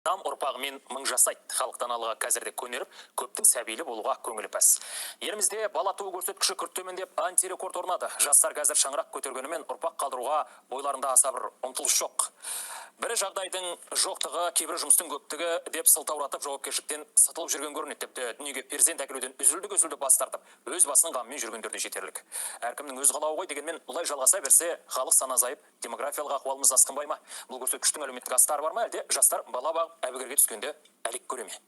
Там ұрпағымен мың жасайды. Халықтан алға қазірде көнеріп, көптің сәбейлі болуға көңілі пәс. Елімізде бала туу көрсеткіші күрт төмендеп антирекорд орнады. Жастар қазір шаңырақ көтергенімен ұрпақ қалдыруға бойларында аса бір ұмтылыс жоқ. Бірі жағдайдың жоқтығы, кейбір жұмыстың көптігі деп сылтауратып жауапкершіліктен сытылып жүрген көрінеді. Тіпті дүниеге перзент әкелуден үзілді бас тартып, өз басының қамымен жүргендер де жетерлік. Әркімнің өз қалауы ғой, дегенмен бұлай жалғаса берсе, халық саны азайып, демографиялық ахуалымыз асқынбай ма? Бұл көрсеткіштің әлеуметтік астары бар ма, әлде жастар бала бағып әбігерге түскенде әлек көре ме?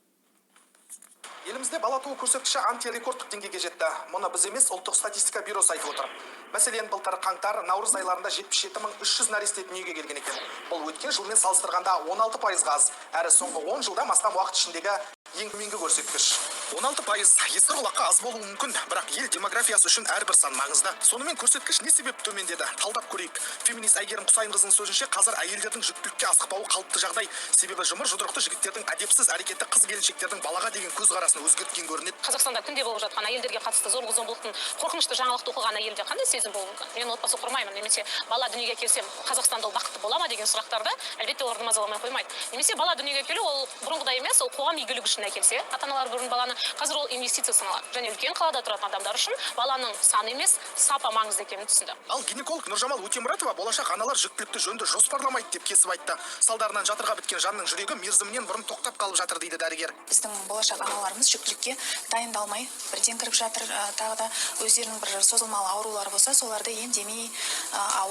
Елімізде бала туу көрсеткіші антирекордтық деңгейге жетті. Мұны біз емес, ұлттық статистика бюросы айтып отыр. Мәселен, былтыр қаңтар, наурыз айларында 77.300 нәресте дүниеге келген екен. Бұл өткен жылмен салыстырғанда 16% аз. Әрі соңғы 10 жылдан астам уақыт ішіндегі ең төменгі көрсеткіш. 16% есір құлаққа аз болуы мүмкін, бірақ ел демографиясы үшін әрбір сан маңызды. Сонымен көрсеткіш не себеп төмендеді? Талдап көрейік. Феминист Әйгерім Құсайынқызының сөзінше, қазір әйелдердің жүктілікке асықпауы қалыпты жағдай. Себебі жұмыр жұдырықты жігіттердің әдепсіз әрекеті қыз-келіншектердің балаға деген көзқарасын өзгерткен көрінеді. Қазақстанда күнде болып жатқан әйелдерге қатысты зорлық-зомбылықтың қорқынышты жаңалықты оқыған әйелде қандай сезім болуы мүмкін? Мен отбасы құрмаймын, немесе бала дүниеге келсем, Қазақстанда бақытты бола ма деген сұрақтарды әлбетте оларды мазаламай қоймайды. Немесе бала дүниеге келу ол бұрынғыдай емес, ол қоғам игілігі үшін әкелсе, ата-аналар бұрын баланы, қазір ол инвестиция саналады. Және үлкен қалада тұратын адамдар үшін баланың саны емес, сапа маңызды екенін түсінді. Ал гинеколог Нұржамал Өтемұратова болашақ аналар жүктілікті жөнді жоспарламайды деп кесіп айтты. Салдарынан жатырға біткен жанның жүрегі мерзімінен бұрын тоқтап қалып жатыр дейді дәрігер. Біздің болашақ аналарымыз жүктілікке дайындалмай бірден кіріп жатыр. Тағы да өздерінің бір созылмалы аурулары болса, соларды емдемей,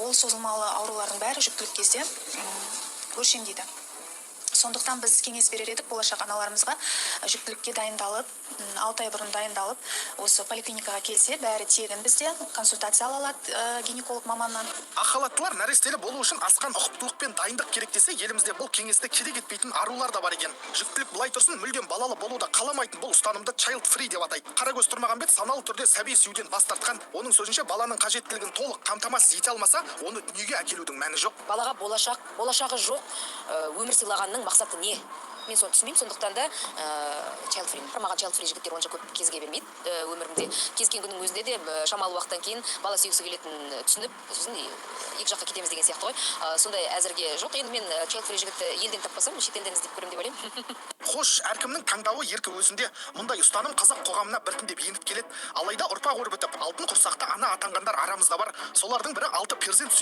ол созылмалы аурулардың бәрі жүктілік кезде өршеңдейді. Сондықтан біз кеңес берер едік болашақ аналарымызға жүктілікке дайындалып, 6 ай бұрын дайындалып, осы поликлиникаға келсе, бәрі тегін бізде консультация ала алады гинеколог маманнан. Ақ халаттылар нәрестелі болу үшін асқан ұқыптылық пен дайындық керек десе, елімізде бұл кеңесті келе кетпейтін арулар да бар екен. Жүктілік былай тұрсын, мүлдем балалы болуды қаламайтын бұл ұстанымды child free деп атайды. Қарагөз Тұрмағанбет саналы түрде сәби сүюден бас тартқан. Оның сөзінше, баланың қажеттілігін толық қамтамасыз ете алмаса, оны дүниеге әкелудің мәні жоқ. Балаға болашағы жоқ, өмір сыйлағанның мақсаты не? Мен соны түсінбеймін, сондықтан да child free. Маған child free жігіттер онша көп кезге бермейді өмірімде. Кезген күннің өзінде де шамалы уақыттан кейін бала сүйгісі келетінін түсініп, сосын екі жаққа кетеміз деген сияқты ғой. Сондай әзірге жоқ. Енді мен child free жігітті елден таппасам, шетелден іздеп көремін деп ойлаймын. Хош, әркімнің таңдауы еркі өзінде. Мұндай ұстаным қазақ қоғамына біртіндеп еніп келеді. Алайда ұрпақ өрбітіп, алтын құрсақты ана атанғандар арамызда бар. Солардың бірі 6 перзент